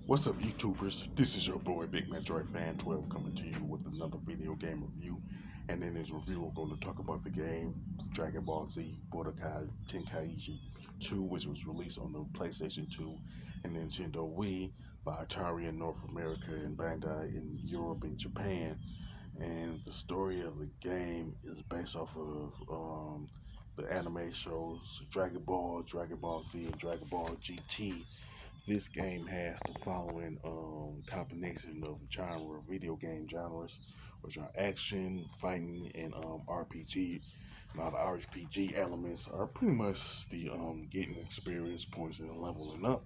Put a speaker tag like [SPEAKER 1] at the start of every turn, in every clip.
[SPEAKER 1] What's up, YouTubers? This is your boy Big Metroid Fan 12 coming to you with another video game review. And in this review, we're going to talk about the game Dragon Ball Z Budokai Tenkaichi 2, which was released on the PlayStation 2 and Nintendo Wii by Atari in North America and Bandai in Europe and Japan. And the story of the game is based off of the anime shows Dragon Ball, Dragon Ball Z, and Dragon Ball GT. This game has the following combination of video game genres, which are action, fighting, and RPG. Now the RPG elements are pretty much the getting experience points and leveling up.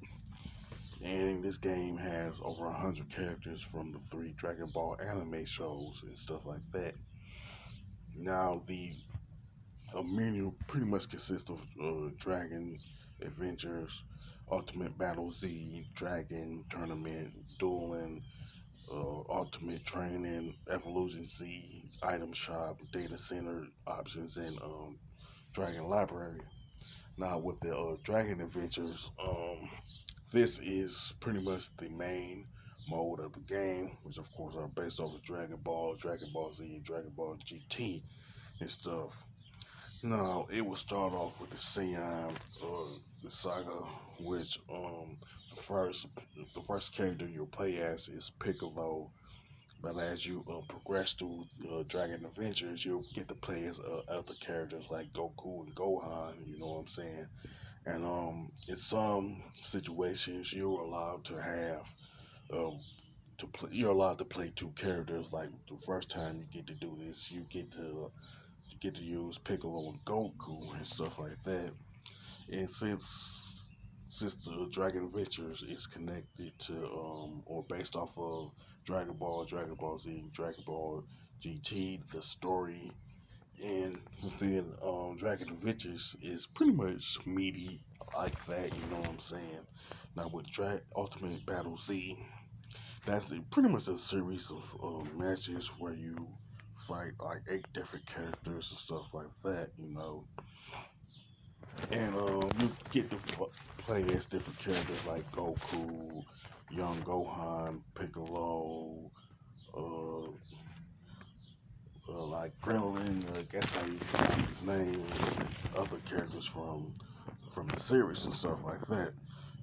[SPEAKER 1] And this game has over 100 characters from the three Dragon Ball anime shows and stuff like that. Now the menu pretty much consists of Dragon Adventures, Ultimate Battle Z, Dragon Tournament, Dueling, Ultimate Training, Evolution Z, Item Shop, Data Center options, and Dragon Library. Now with the Dragon Adventures, this is pretty much the main mode of the game, which of course are based off of Dragon Ball Z, and Dragon Ball GT and stuff. No, it will start off with the Saiyan, the saga, which the first the first character you'll play as is Piccolo. But as you progress through Dragon Adventures, you'll get to play as other characters like Goku and Gohan. You know what I'm saying? And in some situations, you're allowed to have uh, you're allowed to play two characters. Like the first time you get to do this, you get to use Piccolo and Goku and stuff like that. And since the Dragon Adventures is connected to or based off of Dragon Ball Z, Dragon Ball GT, the story and within Dragon Adventures is pretty much meaty like that. You know what I'm saying? Now with Ultimate Battle Z, that's pretty much a series of matches where you fight like 8 different characters and stuff like that. And you get to play as different characters like Goku, Young Gohan, Piccolo, uh, like Krillin, I guess how you pronounce his name, and other characters from the series and stuff like that.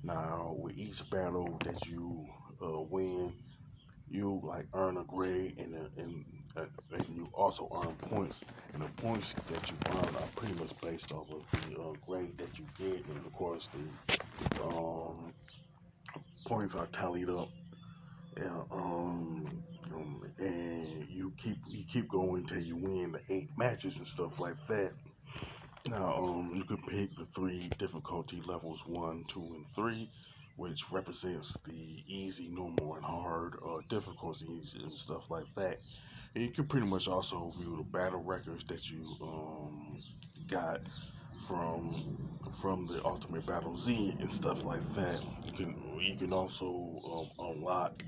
[SPEAKER 1] Now, with each battle that you win, you like earn a grade, and you also earn points. And the points that you earn are pretty much based off of the grade that you get, and of course the points are tallied up. And you keep going until you win the 8 matches and stuff like that. Now, you can pick the three difficulty levels: one, two, and three, which represents the easy, normal, and hard difficulties and stuff like that. And you can pretty much also view the battle records that you got from the Ultimate Battle Z and stuff like that. You can also unlock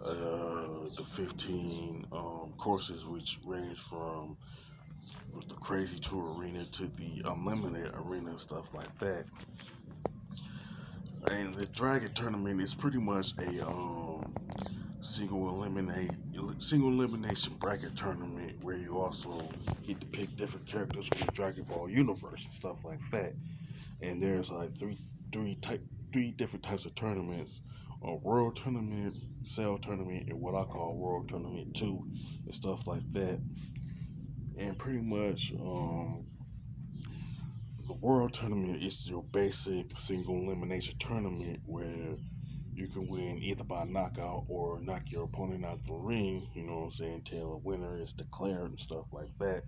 [SPEAKER 1] the 15 courses, which range from the Crazy Tour Arena to the Unlimited Arena and stuff like that. And the Dragon Tournament is pretty much a single eliminate single elimination bracket tournament where you also get to pick different characters from the Dragon Ball universe and stuff like that. And there's like three different types of tournaments: a World Tournament, Cell Tournament, and what I call World Tournament 2 and stuff like that. And pretty much the World Tournament is your basic single elimination tournament where you can win either by knockout or knock your opponent out the ring, you know what I'm saying, till a winner is declared and stuff like that.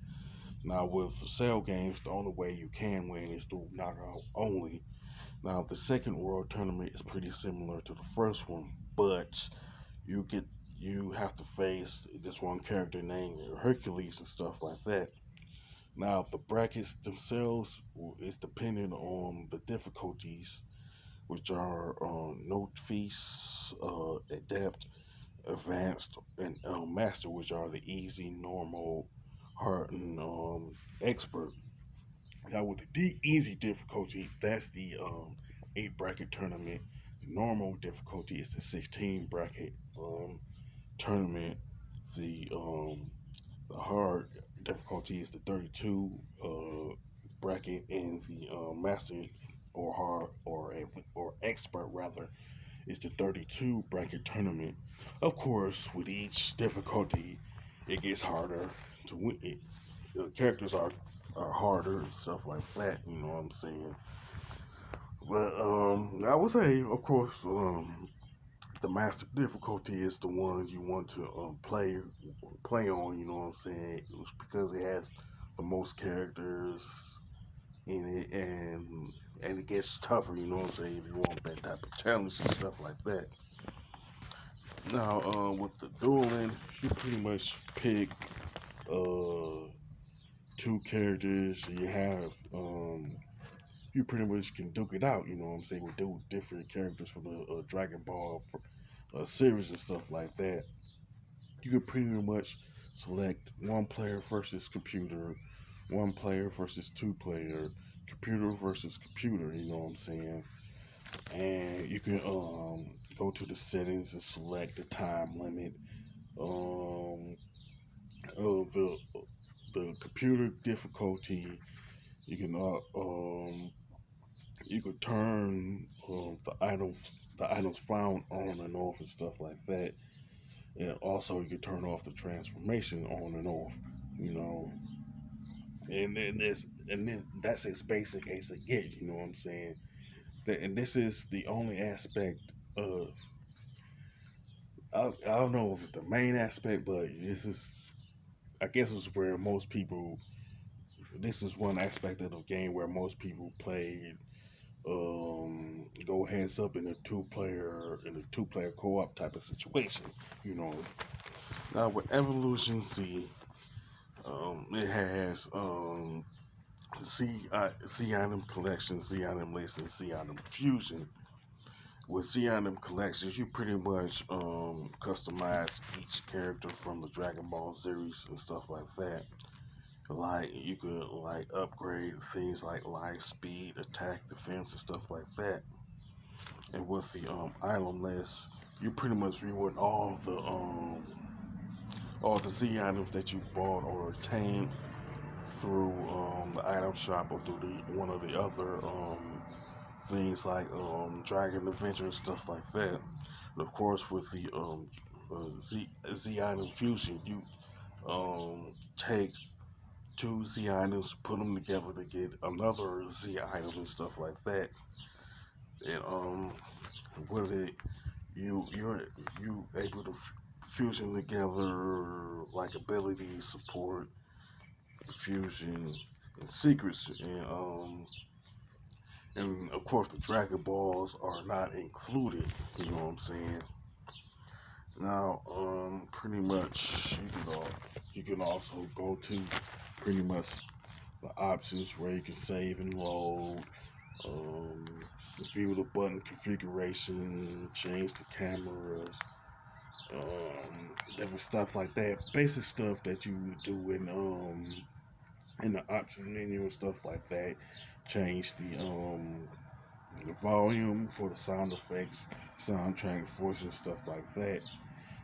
[SPEAKER 1] Now, with cell games, the only way you can win is through knockout only. Now, the second World Tournament is pretty similar to the first one, but you get you have to face this one character named Hercules and stuff like that. Now, the brackets themselves is dependent on the difficulties, which are Note Feast, Adept, Advanced, and Master, which are the easy, normal, hard, and expert. Now, with the easy difficulty, that's the 8 bracket tournament. normal difficulty is the 16 bracket tournament. The the hard difficulty is the 32 bracket, and the master or hard or expert rather is the 32 bracket tournament. Of course, with each difficulty, it gets harder to win. The characters are harder and stuff like that. You know what I'm saying? But I would say, of course, the master difficulty is the one you want to play on. You know what I'm saying? It's because it has the most characters in it, and it gets tougher. You know what I'm saying? If you want that type of challenge and stuff like that. Now, with the dueling, you pretty much pick uh two characters. You have you pretty much can duke it out. You know what I'm saying? We do different characters for the Dragon Ball series and stuff like that. You could pretty much select one player versus computer, one player versus two player, computer versus computer. You know what I'm saying? And you can go to the settings and select the time limit. Um, of the computer difficulty, you can you could turn the items found on and off and stuff like that. And also you could turn off the transformation on and off, you know. And then that's as basic as it gets, you know what I'm saying? And this is the only aspect of I don't know if it's the main aspect, but this is I guess it's where most people this is one aspect of the game where most people play go heads up in a two-player co-op type of situation. You know, now with Evolution Z, it has C item collection, C item list, and C item fusion. With C item collections, you pretty much customize each character from the Dragon Ball series and stuff like that. Like you could like upgrade things like life, speed, attack, defense, and stuff like that. And with the item list, you pretty much reward all the Z items that you bought or obtained through the item shop or through one of the other things like Dragon Adventure and stuff like that. And of course, with the Z item fusion, you take two Z items, put them together to get another Z item and stuff like that. And with it, you're you able to fusion together like ability, support, fusion, and secrets, and of course the Dragon Balls are not included. You know what I'm saying? Now, pretty much you can also go to pretty much the options where you can save and load, um, view the button configuration, change the cameras, different stuff like that. Basic stuff that you would do in the option menu and stuff like that. Change the volume for the sound effects, soundtrack, voice and stuff like that.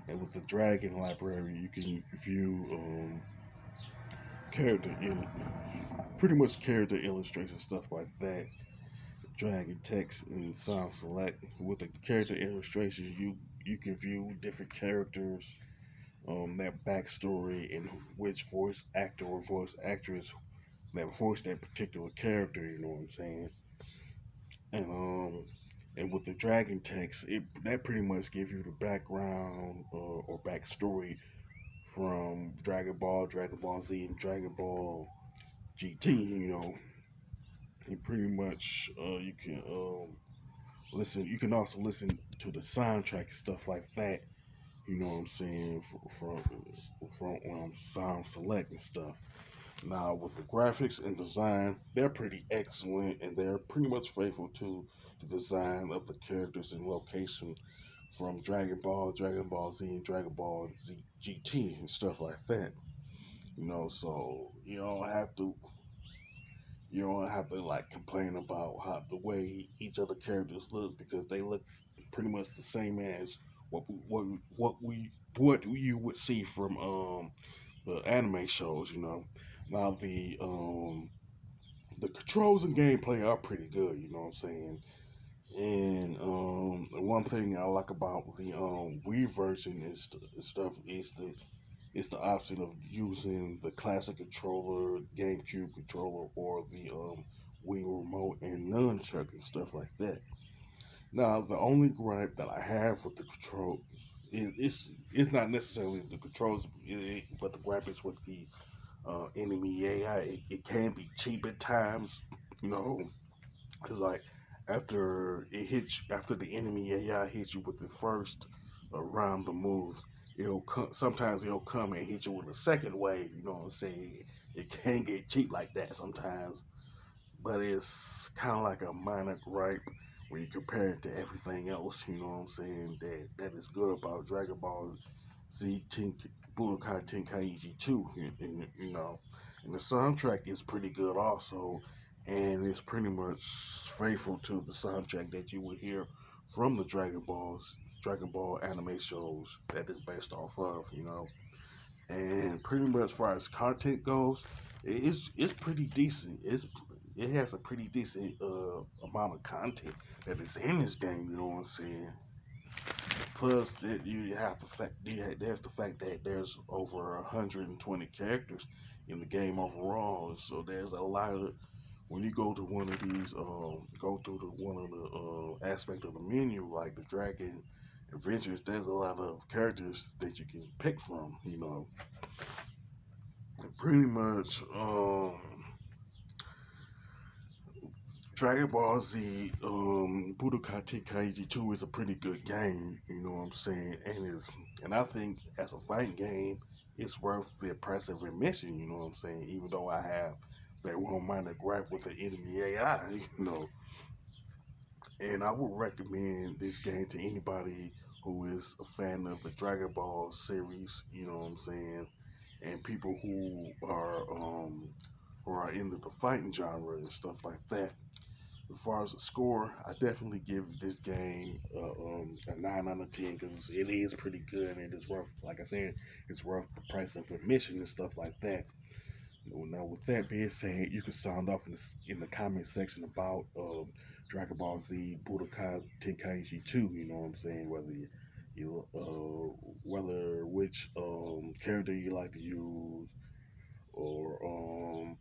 [SPEAKER 1] And with the Dragon library, you can view character in pretty much character illustrations stuff like that. Dragon text and sound select with the character illustrations. You can view different characters, their backstory, and which voice actor or voice actress that voiced that particular character. You know what I'm saying? And and with the dragon text, it that pretty much gives you the background or backstory from Dragon Ball Z, and Dragon Ball GT. You know, and pretty much you can listen. You can also listen to the soundtrack and stuff like that. You know what I'm saying from sound select and stuff. Now with the graphics and design, they're pretty excellent and they're pretty much faithful to the design of the characters and location from Dragon Ball Z, and Dragon Ball Z GT and stuff like that. You know, so you don't have to like complain about how the way each of the characters look because they look pretty much the same as what you would see from the anime shows. Now the controls and gameplay are pretty good. You know what I'm saying? And one thing I like about the Wii version is the option of using the classic controller, GameCube controller, or the Wii remote and nunchuck and stuff like that. Now, the only gripe that I have with the controls it's not necessarily the controls, but the gripe is with the enemy AI. It can be cheap at times, you know, because like after the enemy AI hits you with the first round of moves, sometimes it'll come and hit you with a second wave. You know what I'm saying? It can get cheap like that sometimes, but it's kind of like a minor gripe when you compare it to everything else. You know what I'm saying? That is good about Dragon Ball Z Budokai Tenkaichi 2. And the soundtrack is pretty good also, and it's pretty much faithful to the soundtrack that you would hear from the Dragon Ball anime shows that is based off of. And pretty much as far as content goes, it's pretty decent. It has a pretty decent amount of content that is in this game. You know what I'm saying? Plus, that you have the fact there's the fact that there's over 120 characters in the game overall. So there's a lot of when you go to one of these, go through one of the aspect of the menu, like the Dragon Adventures. There's a lot of characters that you can pick from. And pretty much, Dragon Ball Z, Budokai Tenkaichi 2 is a pretty good game, you know what I'm saying? And I think as a fighting game, it's worth the price of admission, you know what I'm saying? Even though I have that one minor gripe with the enemy AI, And I would recommend this game to anybody who is a fan of the Dragon Ball series, you know what I'm saying? And people who are into the fighting genre and stuff like that. As far as the score, I definitely give this game a 9 out of 10 because it is pretty good and it's worth, like I said, it's worth the price of admission and stuff like that. Now, with that being said, you can sound off in the comment section about Dragon Ball Z Budokai Tenkaichi 2. You know what I'm saying? Whether which character you like to use or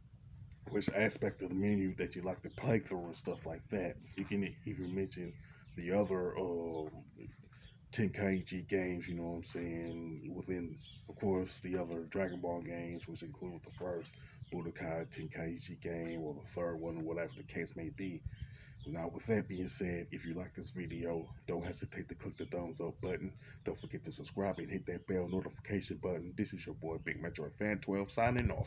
[SPEAKER 1] which aspect of the menu that you like to play through and stuff like that. You can even mention the other Tenkaichi games, you know what I'm saying, within, of course, the other Dragon Ball games, which include the first Budokai Tenkaichi game or the third one, whatever the case may be. Now, with that being said, if you like this video, don't hesitate to click the thumbs up button. Don't forget to subscribe and hit that bell notification button. This is your boy, Big Metroid Fan 12, signing off.